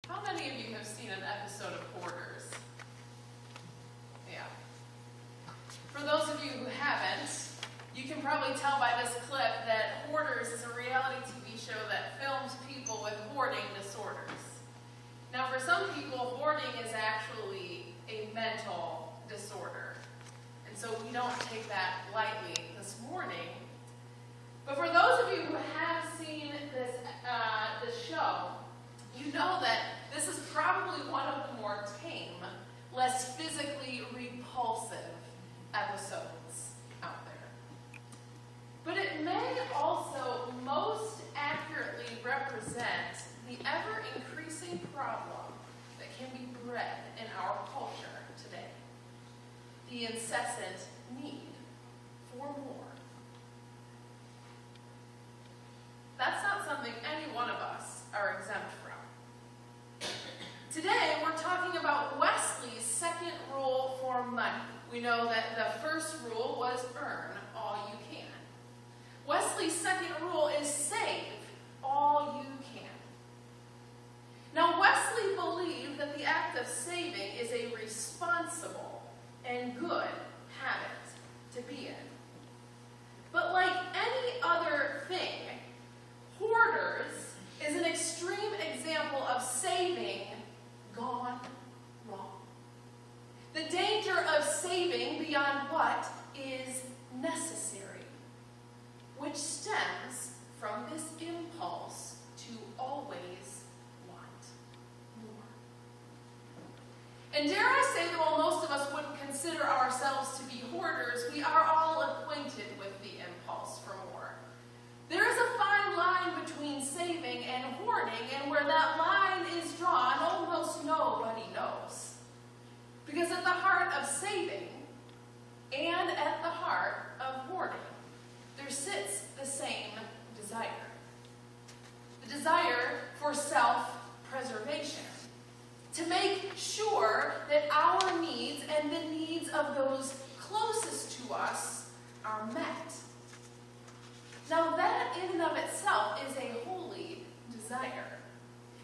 How many of you have seen an episode of Hoarders? Yeah. For those of you who haven't, you can probably tell by this clip that Hoarders is a reality TV show that films people with hoarding disorders. Now, for some people, hoarding is actually a mental disorder. And so we don't take that lightly this morning. But for those of you who have seen this show, you know that this is probably one of the more tame, less physically repulsive episodes out there. But it may also most accurately represent the ever-increasing problem that can be bred in our culture today. The incessant need for more. That's not something any one of us are exempt from. Today, we're talking about Wesley's second rule for money. We know that the first rule was earn all you can. Wesley's second rule is save all you can. Now, Wesley believed that the act of saving is a responsible and good habit to be in. But like any other thing, hoarders is an extreme example of saving gone wrong. The danger of saving beyond what is necessary, which stems from this impulse to always want more. And dare I say that while most of us wouldn't consider ourselves to be hoarders, we are all acquainted with the impulse for more. There is a fine line between saving and hoarding, and where that line is drawn, almost nobody knows. Because at the heart of saving and at the heart of hoarding, there sits the same desire. The desire for self-preservation. To make sure that our needs and the needs of those closest to us are met. Now that in and of itself is a holy desire.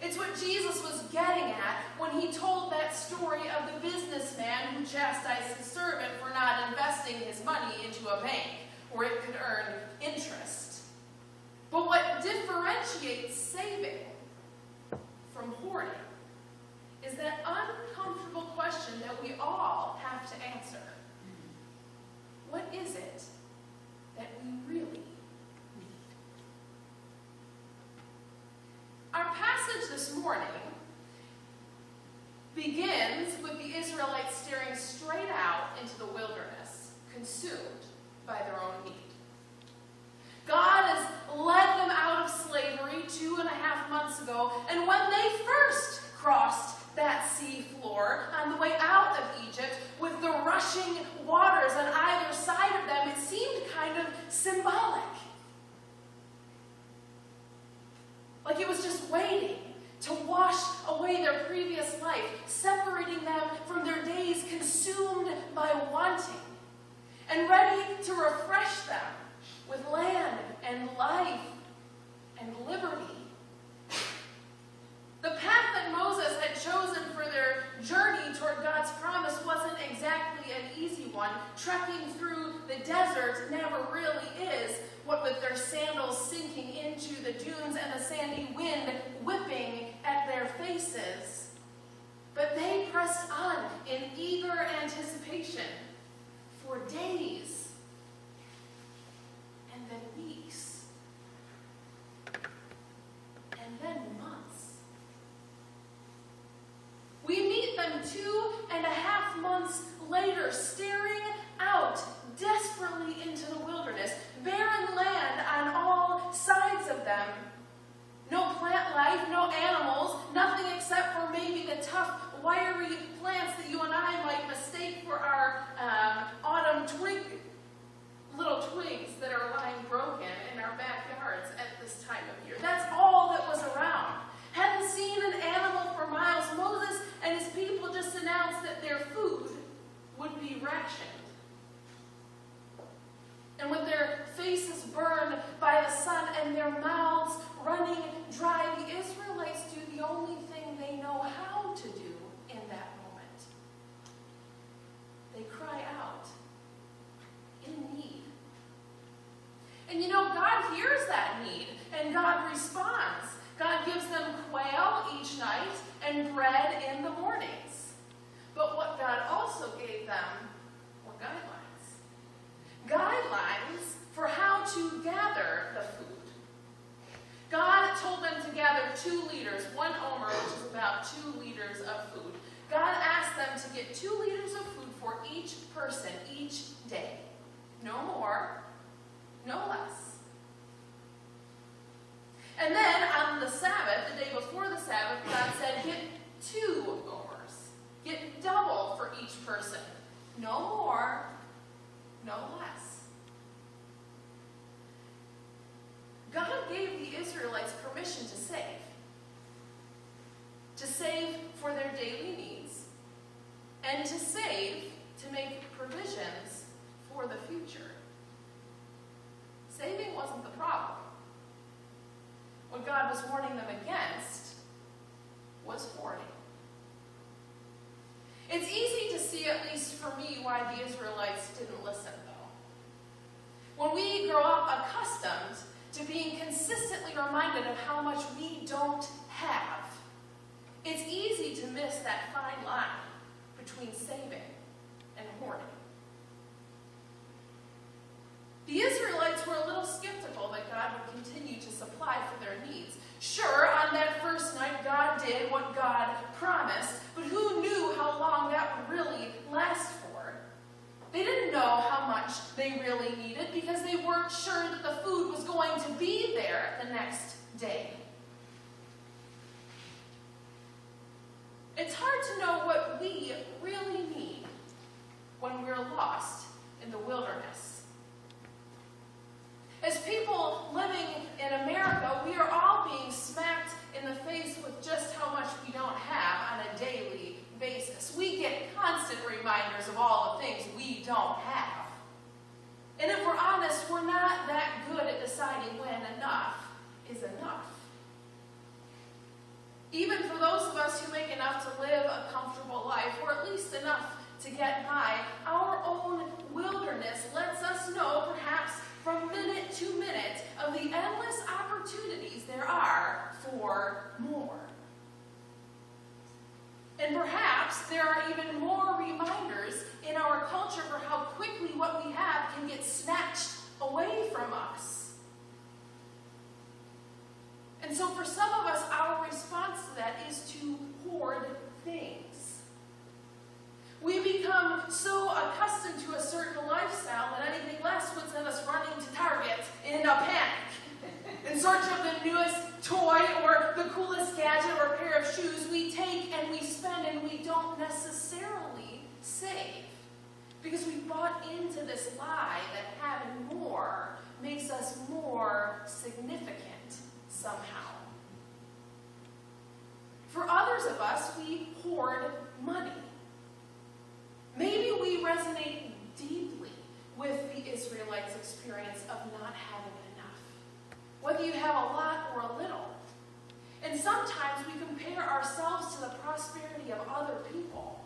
It's what Jesus was getting at when he told that story of the businessman who chastised his servant for not investing his money into a bank where it could earn interest. But what differentiates saving from hoarding is that uncomfortable question that we all have to answer. What is it that we really need? Our passage this morning begins with the Israelites staring straight out into the wilderness, consumed by their own need. God has led them out of slavery 2.5 months ago, and when they first crossed that sea floor on the way out of Egypt with the rushing waters on either side of them, it seemed kind of symbolic. Like it was just waiting to wash away their previous life, separating them from their days consumed by wanting, and ready to refresh them with land and life and liberty. The path that Moses had chosen for their journey toward God's promise wasn't exactly an easy one. Trekking through the desert never really is, what with their sandals sinking into the dunes and the sandy wind whipping at their faces. But they pressed on in eager anticipation for days and then weeks and then months. We meet them 2.5 months later, staring out desperately into the wilderness, barren land on all sides of them. No plant life, no animals, nothing except for maybe the tough, wiry plants that you and I might mistake for our autumn little twigs that are lying broken in our backyards at this time of year. That's all that was around. Hadn't seen an animal for miles. Moses and his people just announced that their food would be rationed. And with their faces burned by the sun and their mouths running dry, the Israelites do the only thing they know want 2 liters of food. God asked them to get 2 liters of food for each person each day. No more, no less. And then on the Sabbath, the day before the Sabbath, God said, get 2 gomers. Get double for each person. No more, no less. God gave the Israelites permission to save. To save for their daily needs. And to save to make provisions for the future. Saving wasn't the problem. What God was warning them against was hoarding. It's easy to see, at least for me, why the Israelites didn't listen, though. When we grow up accustomed to being consistently reminded of how much we don't have, it's easy to miss that fine line between saving and hoarding. The Israelites were a little skeptical that God would continue to supply for their needs. Sure, on that first night, God did what God promised, but who knew how long that would really last for? They didn't know how much they really needed because they weren't sure that the food was going to be there the next day. It's hard to know what we really need when we're lost in the wilderness. As people living in America, we are all being smacked in the face with just how much we don't have on a daily basis. We get constant reminders of all the things we don't have. And if we're honest, we're not that good at deciding when enough is enough. Even for those of us who make enough to live a comfortable life, or at least enough to get by, our own wilderness lets us know, perhaps from minute to minute, of the endless opportunities there are for more. And perhaps there are even more reminders in our culture for how quickly what we have can get snatched away from us. And so for some of us, our response to that is to hoard things. We become so accustomed to a certain lifestyle that anything less would send us running to Target in a panic. In search of the newest toy or the coolest gadget or pair of shoes, we take and we spend and we don't necessarily save. Because we bought into this lie that having more makes us more significant somehow. For others of us, we hoard money. Maybe we resonate deeply with the Israelites' experience of not having enough, whether you have a lot or a little. And sometimes we compare ourselves to the prosperity of other people.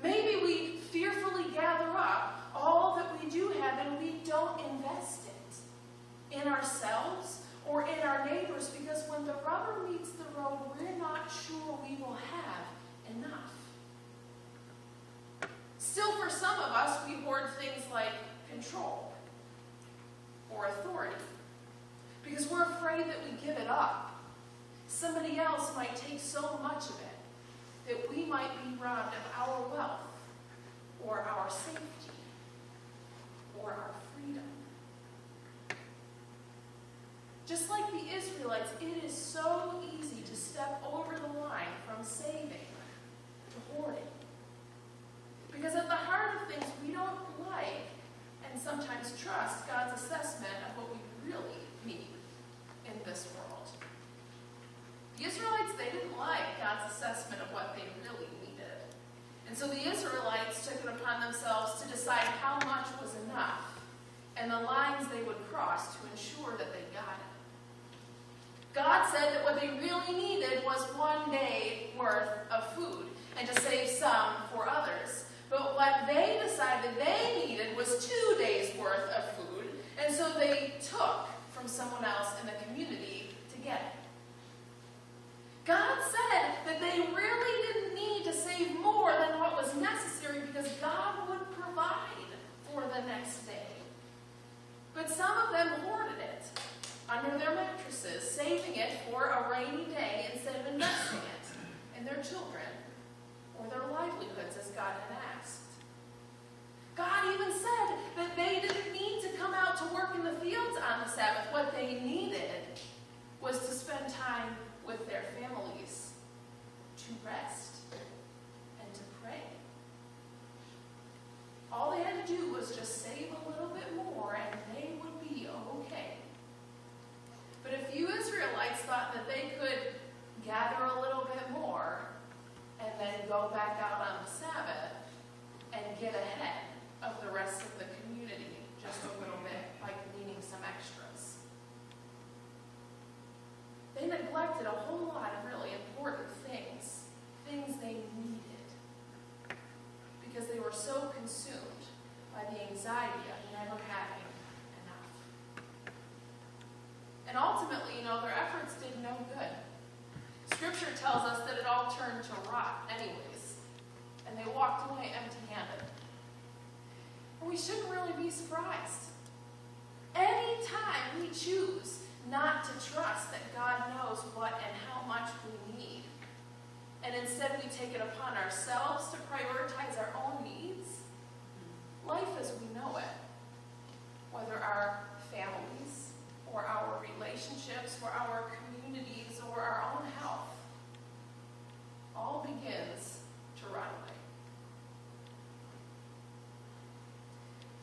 Maybe we fearfully gather up all that we do have and we don't invest it in ourselves or in our neighbors, because when the rubber meets the road, we're not sure we will have enough. Still, for some of us, we hoard things like control or authority, because we're afraid that we give it up. Somebody else might take so much of it that we might be robbed of our wealth or our safety or our freedom. Just like the Israelites, it is so easy to step over the line from saving to hoarding. Because at the heart of things, we don't like and sometimes trust God's assessment of what we really need in this world. The Israelites, they didn't like God's assessment of what they really needed. And so the Israelites took it upon themselves to decide how much was enough and the lines they would cross to ensure that they got it. God said that what they really needed was 1 day worth of food and to save some for others. But what they decided they needed was 2 days worth of food, and so they took from someone else in the community to get it. God said that they really didn't need to save more than what was necessary because God would provide for the next day. But some of them under their mattresses, saving it for a rainy day instead of investing it. and their children or their livelihoods as God had asked. God even said that they didn't need to come out to work in the fields on the Sabbath. What they needed was to spend time with their families, to rest, and to pray. All they had to do was just save a little bit more and they would be okay. But if you Israelites thought that they could gather a little bit more and then go back out on the Sabbath and get ahead of the rest of the community just a little bit by gleaning some extras, they neglected a whole lot of really important things they needed, because they were so consumed by the anxiety of never having enough. And ultimately, their efforts did no good. Scripture tells us that it all turned to rot anyways, and they walked away empty-handed. And we shouldn't really be surprised. Anytime we choose not to trust that God knows what and how much we need, and instead we take it upon ourselves to prioritize our own needs, life as we know it, whether our families or our relationships or our communities or our own health, all begins to rot away.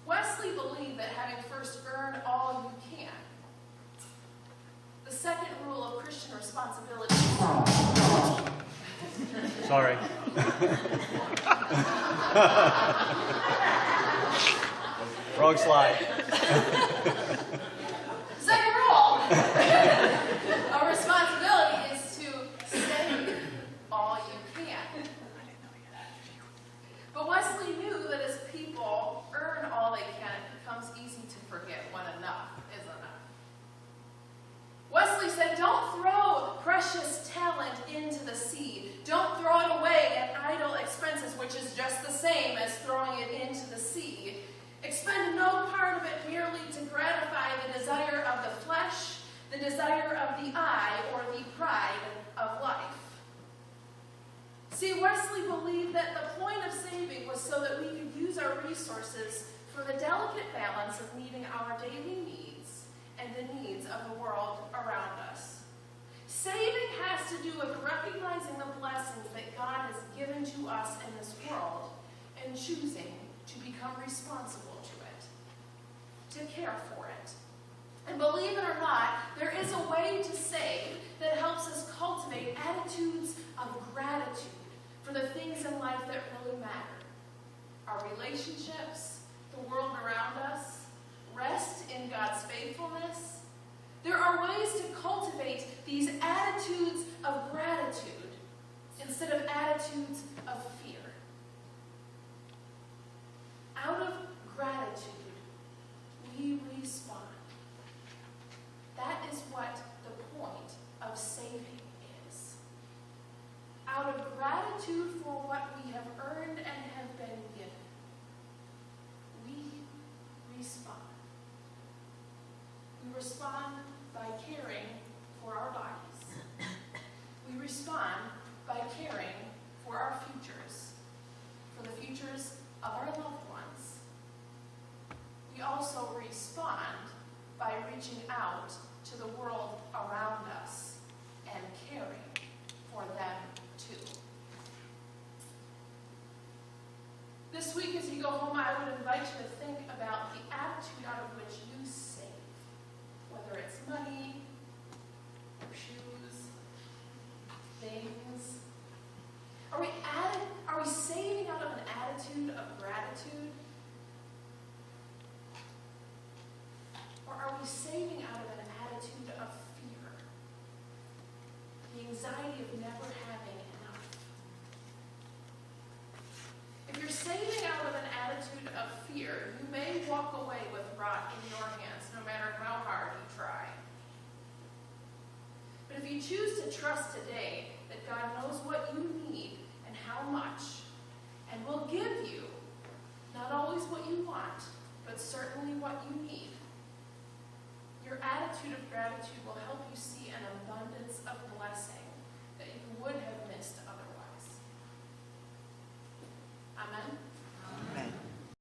Wesley believed that having first earned all you can, the second rule of Christian responsibility. Sorry. Wrong slide. Second rule of responsibility is to save all you can. But Wesley knew that as people earn all they can, it becomes easy to forget when enough is enough. Wesley said, don't throw precious talent into the sea. Don't throw it away at idle expenses, which is just the same as throwing it into the sea. Expend no part of it merely to gratify the desire of the flesh, the desire of the eye, or the pride of life. See, Wesley believed that the point of saving was so that we could use our resources for the delicate balance of meeting our daily needs and the needs of the world around us. Saving has to do with recognizing the blessings that God has given to us in this world and choosing to become responsible to it, to care for it. And believe it or not, there is a way to save that helps us cultivate attitudes of gratitude for the things in life that really matter. Our relationships, the world around us, rest in God's faithfulness. There are ways to cultivate these attitudes of gratitude instead of attitudes of fear. Out of gratitude, we respond. That is what the point of saving is. Out of gratitude for what we have earned and have been given, we respond. We respond by caring for our bodies. We respond by caring for our futures, for the futures of our loved ones. We also respond by reaching out to the world around us and caring for them too. This week as you go home, I would invite you to think about the attitude out of which you save. Whether it's money, or shoes, things. Are we saving out of an attitude of gratitude? Or are we saving out of an attitude of fear? The anxiety of never having enough. If you're saving out of an attitude of fear, you may walk away with rot in your hands, no matter how hard you try. But if you choose to trust today that God knows what you need and how much, and will give you not always what you want, but certainly what you need, your attitude of gratitude will help you see an abundance of blessing that you would have missed otherwise. Amen.